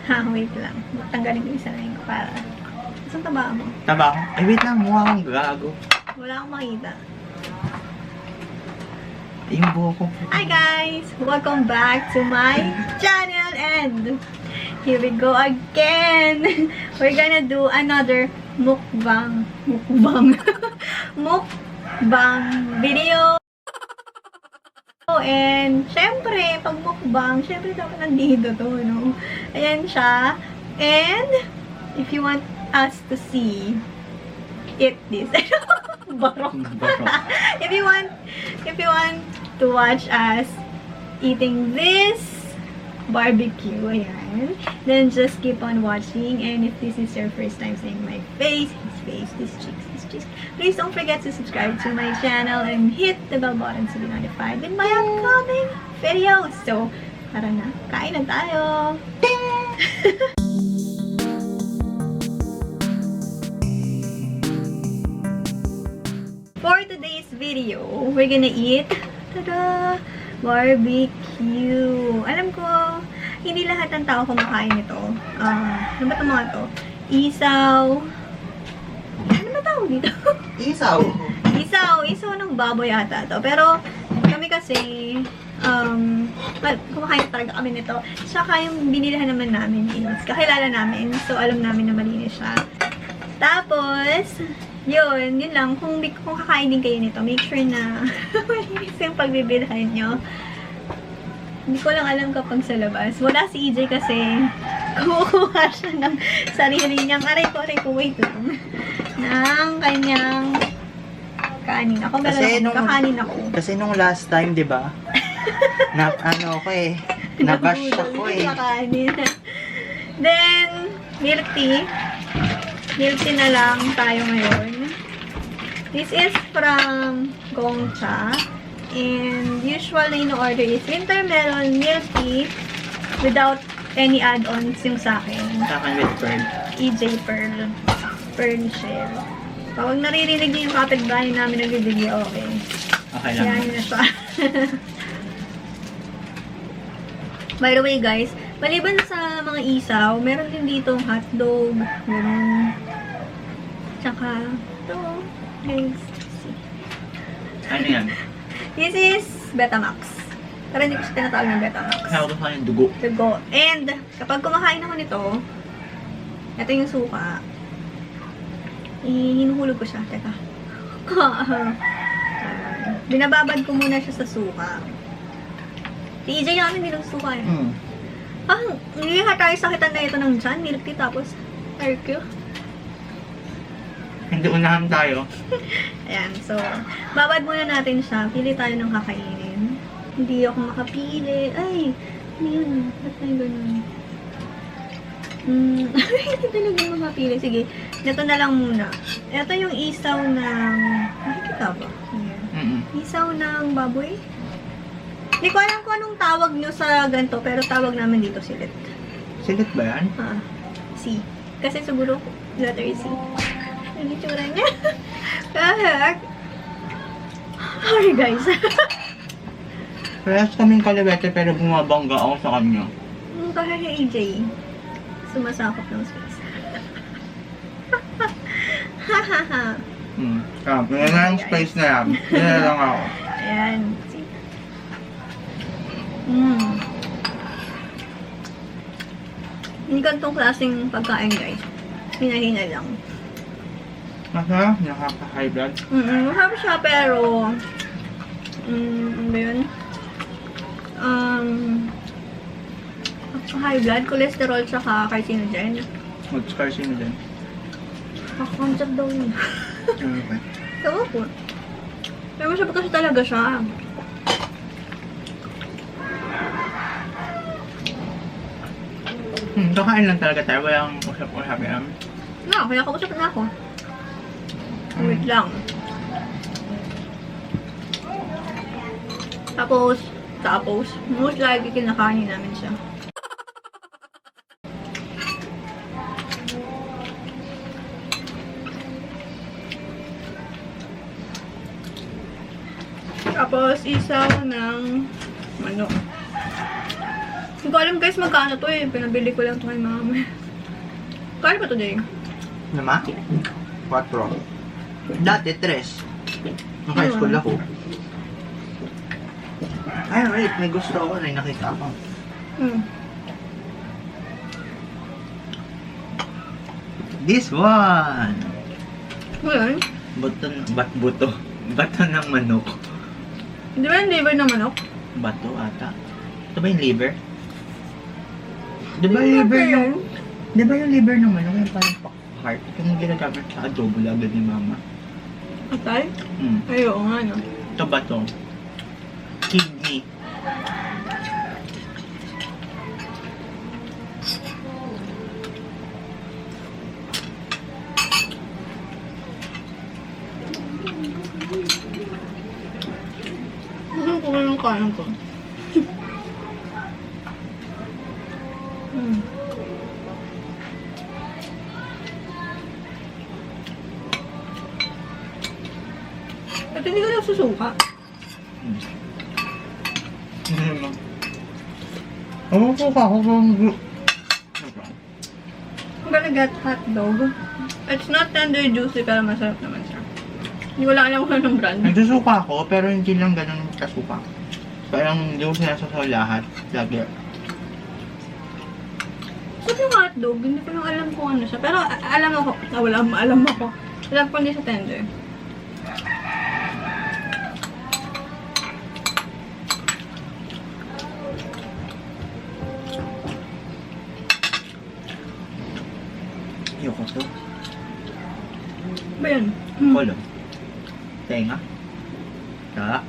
Ha, wait lang. Tanggalin ko isa na yun para... Saan taba mo? Taba ako? Ay, wait lang. Mukha akong gago. Wala akong makita. Yung buho ko. Hi guys! Welcome back to my channel and here we go again! We're gonna do another mukbang. Mukbang video! And, syempre, pag mukbang, syempre dapat nandito to, no? Ayan siya. And, if you want us to see, eat this. Barok. if you want to watch us eating this barbecue, ayan, then just keep on watching. And if this is your first time seeing my face, his face, this cheeks, please don't forget to subscribe to my channel and hit the bell button to be notified with my upcoming videos. So, tara na, kain na tayo! For today's video, we're gonna eat tada, barbecue. Alam ko, hindi lahat ng tao kumakain nito. Ano ba itong mga to? Isaw. Ano ba tawag dito? Isaw. Isaw ng baboy ata to. Pero, kami kasi, kumakain talaga kami nito. Saka yung binilihan naman namin is, kakilala namin. So, alam namin na malinis siya. Tapos, yun lang. Kung kakain din kayo nito, make sure na malinis yung pagbibilhan nyo. Hindi ko lang alam kapag sa labas. Wala si EJ kasi kumukuha siya ng sarili niyang aray ko, wait lang. Ng kanyang kanin. Ako kakanin ako. Kasi nung last time, di ba? Nabash ako eh. Kakanin. Then, milk tea. Milk tea na lang tayo ngayon. This is from Gongcha. And usual na in-order is winter melon milk tea without any add-ons yung sa akin. Sa akin with pearl. EJ Pearl. Pearl shell. Pag naririnig niyo yung kapitbahay namin nagbibigay, okay. Okay lang. Yan na siya. By the way guys, maliban sa mga isaw, meron din dito hotdog, gano'n. Tsaka, ito, guys. Ano yan? This is Betamax. Pero hindi ko siya tinatawag ng Betamax. Kaya ko yung dugo. Dugo. And, kapag kumakain ako nito, ito yung suka. Hinuhulog ko siya. Teka. Binababad ko muna siya sa suka. Si EJ namin nilang suka eh. Hindi tayo sakitan na ito ng tiyan. Milk tea tapos RQ. Hindi unahan tayo. Ayan, so, babad muna natin siya. Pili tayo ng kakainin. Hindi ako makapili. Ay, ano yun? Ba't tayo ganun? Hindi talaga makapili. Sige, ito na lang muna. Ito yung isaw ng... Nakikita ba? Ayan. Isaw ng baboy. Hindi ko alam kung anong tawag nyo sa ganito, pero tawag namin dito silit. Silit ba yan? C. Kasi siguro letter C. Ang itsura niya. Kahit. Sorry guys. Parehas kaming kalawete pero bumabangga ako sa kanya. Kaya kay AJ. Sumasakop ng space. Hahaha. Yun na yung space na yan. Yun na lang ako. Ayan. Hindi ganitong klaseng pagkain guys. Hina-hina lang. Masarap, nakaka-high blood. Masarap siya pero ano ba yun? High blood, cholesterol, tsaka carcinogen. Mag-carcinogen. Concept daw yun. Okay. Sawa po. Pero masarap kasi talaga siya. Kakain lang talaga tayo. Walang usap-usap yan. Kaya kausap na ako. Wait lang. Tapos, most likely kinakain namin siya. Tapos, isaw ng manok. Hindi ko alam guys magkano to eh. Pinabili ko lang to kay mama. Kano ba to, Jay? Nama? 4. Dati, 3. Nung high school ako. Ay, wait. May gusto ako na nakita ko. This one! Ngayon? Buto. Bato ng manok. Di ba yung liver ng manok? Bato ata. Ito ba yung liver? Di ba yung liver yung... Di ba yung liver ng manok yung parang heart? Yung ginagamit sa adobo lagad ni mama. Atay? Ay, oo nga no. Ito ba to? Kidney. Ano ko yung kanan ko? At hindi ka nagsusuka. Oo po ka ako kung... I'm gonna get hot dog. It's not tender juicy pero masarap naman siya. Hindi ko lang alam kung anong brand. Nagsusuka ako pero hindi lang ganun kasuka. Parang hindi ko sinasasaw lahat. Lagi. So yung hot dog, hindi ko lang alam kung ano siya. Pero alam ako. Alam ako. Alam ko hindi siya tender. Ayoko to. Ba yan? Kolo. Tenga. Ta.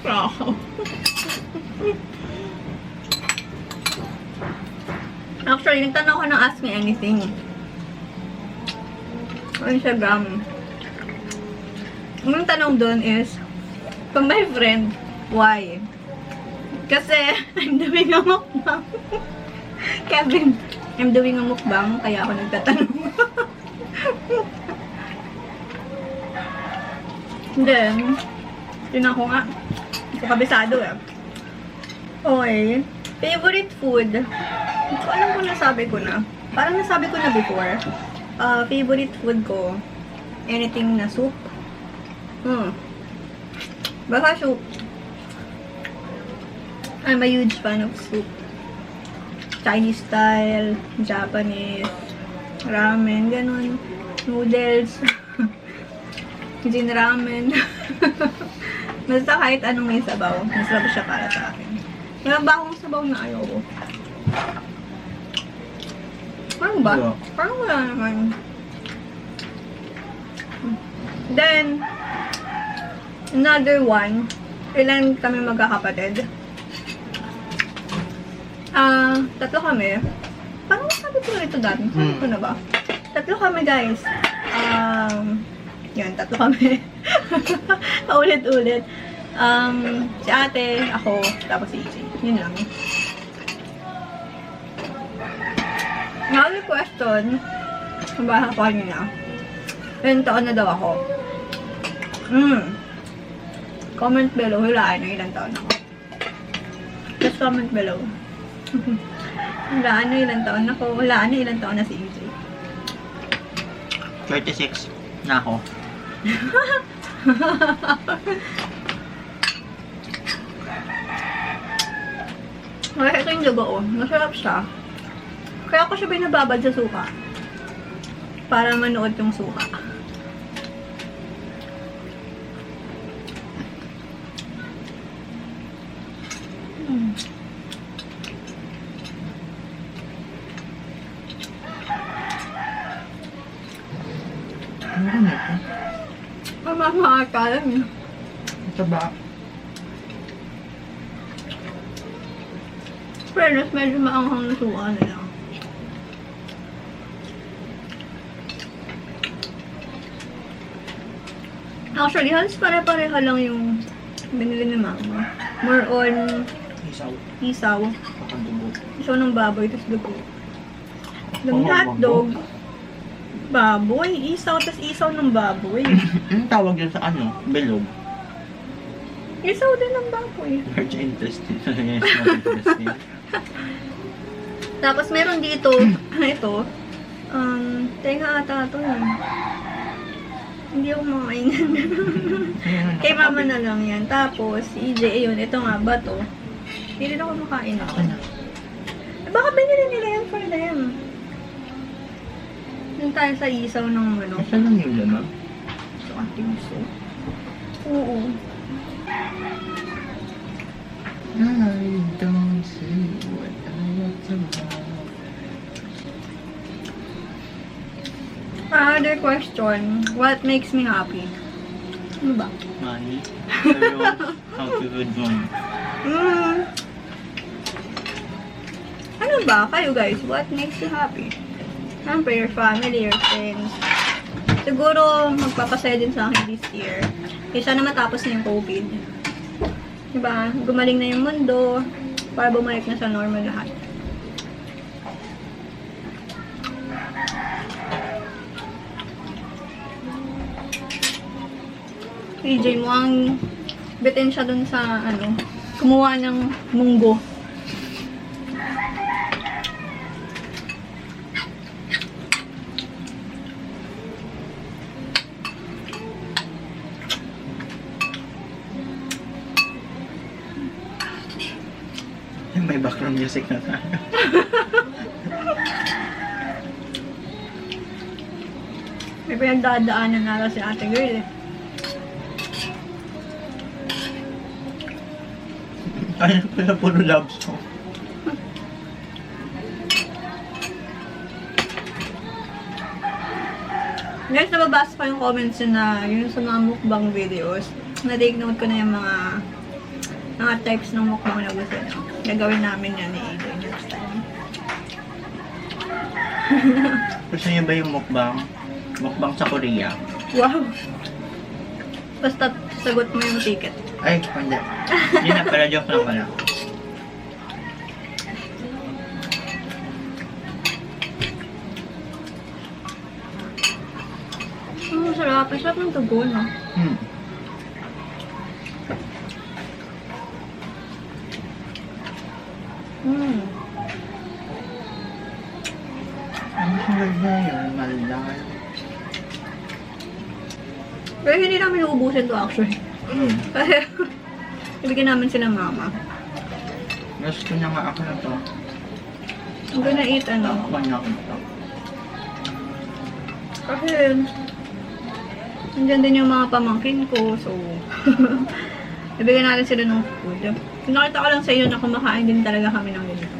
Wow. Actually, nagtanong ko ng Ask Me Anything. On Instagram. Ang tanong doon is, pag my friend, why? Kasi, I'm doing a mukbang. Kevin, I'm doing a mukbang, kaya ako nagtatanong. Then, yun ako nga. Hindi ko kabisado eh. Okay. Favorite food. Hindi ko alam kung nasabi ko na. Parang nasabi ko na before. Favorite food ko. Anything na soup. Baka soup. I'm a huge fan of soup. Chinese style, Japanese, ramen, ganun. Noodles. Jin ramen. Basta kahit anong may sabaw, masarap siya para sa akin. Meron ba akong sabaw na ayaw ko? Parang ba? Wala. Parang wala naman. Then, another one, ilan kami magkakapatid? Tatlo kami. Parang sabi ko na ito dati. Sabi ko na ba? Tatlo kami, guys. Yun, tatlo kami. Paulit-ulit. Si ate, ako, tapos si EJ. Yun lang. Now, the question, mabaha ko kanina. Ilan taon na daw ako? Comment below, hulaan nyo ilang taon ako. Just comment below. Hulaan nyo ilang taon ako. Hulaan nyo ilang taon na si EJ. 36 na ako. Okay, ito yung lugo, oh. Masarap siya. Kaya ako siya binababad sa suka. Para manood yung suka. Ano na ito? Mamamakalan niya. Ito ba? Fairness, medyo maanghang na suka nila. Actually, halos pare-pareha lang yung binili ni mama. More on Isaw. isaw. Bakang dugo. Isaw ng baboy, tapos dugo. Yung Oh, hotdog. Baboy. Isaw, tapos isaw ng baboy. Anong tawag yun sa ano? Bilog. Isaw din ng baboy. Large intestine. Yes, not intestine. Tapos meron dito, ito, tenga ata ito eh. Hindi ako makainan. Kay mama na lang yan. Tapos, si EJ, yun, ito nga ba to? Hindi rin ako makain ako. Eh, baka binili nila yan for them. Yung tayo sa isaw ng ano. Saan lang yun naman? So, ating so. Oo. I don't see what I want to know. Another question, what makes me happy? Ano ba? Money. Everyone's happy with money. Ano ba? Kayo guys, what makes you happy? Siyempre, your family, your friends. Siguro, magpapasaya din sa akin this year. Kaya sana matapos na yung COVID. Diba? Gumaling na yung mundo para bumalik na sa normal lahat. EJ mo ang bitin siya dun sa ano, kumuha ng munggo. May background music na tayo. May pinagdadaanan na si ate girl eh. Ayun pala puro love song. Guys, nababasa ko yung comments yun na yun sa mga mukbang videos. Na-take note ko na yung mga types ng mukbang na gusto nyo. Gagawin namin yan ni AJ next time. Gusto niyo ba yung mukbang? Mukbang sa Korea? Wow! Basta sagot mo yung ticket. Ay, hindi. Hindi na, pero joke lang pala. Sarap. Ang sarap ng tugo, no? Ang sunod na yun, malal. Pero hindi namin uubusin to actually. Kasi, ibigyan namin sila mama. Gusto niya nga ako na to. I'm gonna eat ano. Ako na ako na to. Kasi, nandyan din yung mga pamangkin ko, so, ibigyan natin sila ng food. Nakita ko lang sa iyo na kumakain din talaga kami ng ganito.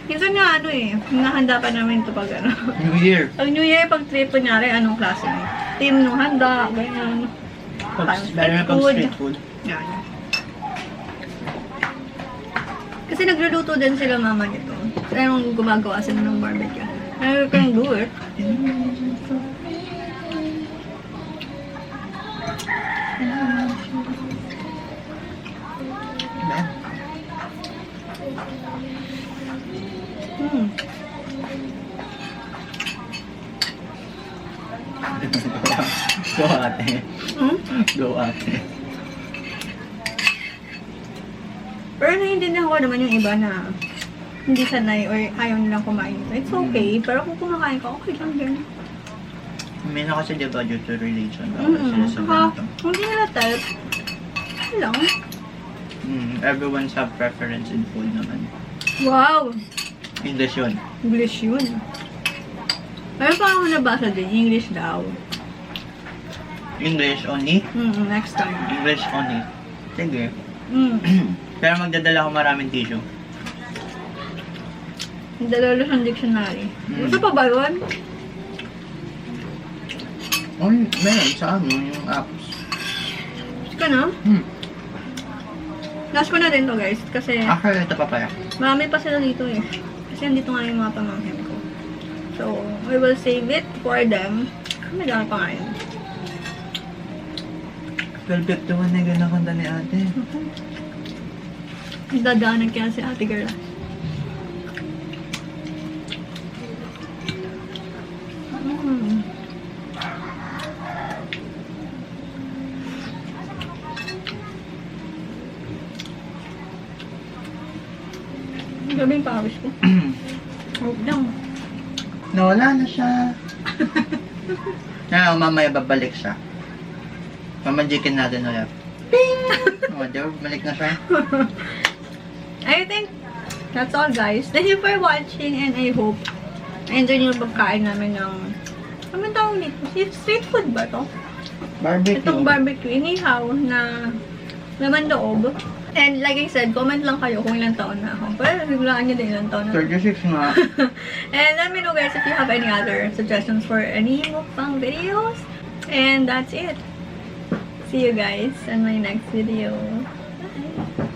Minsan nga ano eh, hinahanda pa namin ito pag ano. New Year. Pag New Year, pag trip, kunyari, anong klase mo? Team nung handa, ganyan. Lalo na pag street food. Yan. Kasi nagluluto din sila mama nito. Kaya nung gumagawa sila ng barbecue. I can do it. Go ate. Go ate. Pero naiintindihan ko naman yung iba na hindi sanay or ayaw nilang kumain. It's okay. Pero kung kumakain ka, okay lang din. May na kasi diba due to religion. Sila sa Saka, ganito. kung hindi nila type, okay lang. Everyone's have preference in food naman. Wow! English yun. English yun. Pero pa ako nabasa din, English daw. English only? Next time. English only. Sige. Mm. Pero magdadala ko maraming tissue. Dalalo siyang dictionary. Gusto pa ba yun? Oh, meron sa ano, yung apps. Gusto ka na? Last ko na din to guys. Kasi Actually, ito pa pala. marami pa sila dito eh. Kasi andito nga yung mga pamangkin ko. So, we will save it for them. May dami pa nga yun. 12:51 na gano'n kanta ni ate. Dadaanan kaya si ate girl. Gabi yung pawis ko. Huwag lang. Nawala na siya. Mamaya babalik siya. Mamanjikin natin ulit. Ping! Oh, di ba? Balik na siya. I think that's all, guys. Thank you for watching and I hope enjoy nyo yung pagkain namin ng anong tawag dito? Street food ba to? Barbecue. Itong barbecue, inihaw na laman loob. And like I said, comment lang kayo kung ilang taon na ako. Pero biglaan nyo din ilang taon na ako. 36 nga. And let me know, guys, if you have any other suggestions for any mukbang videos. And that's it. See you guys in my next video. Bye!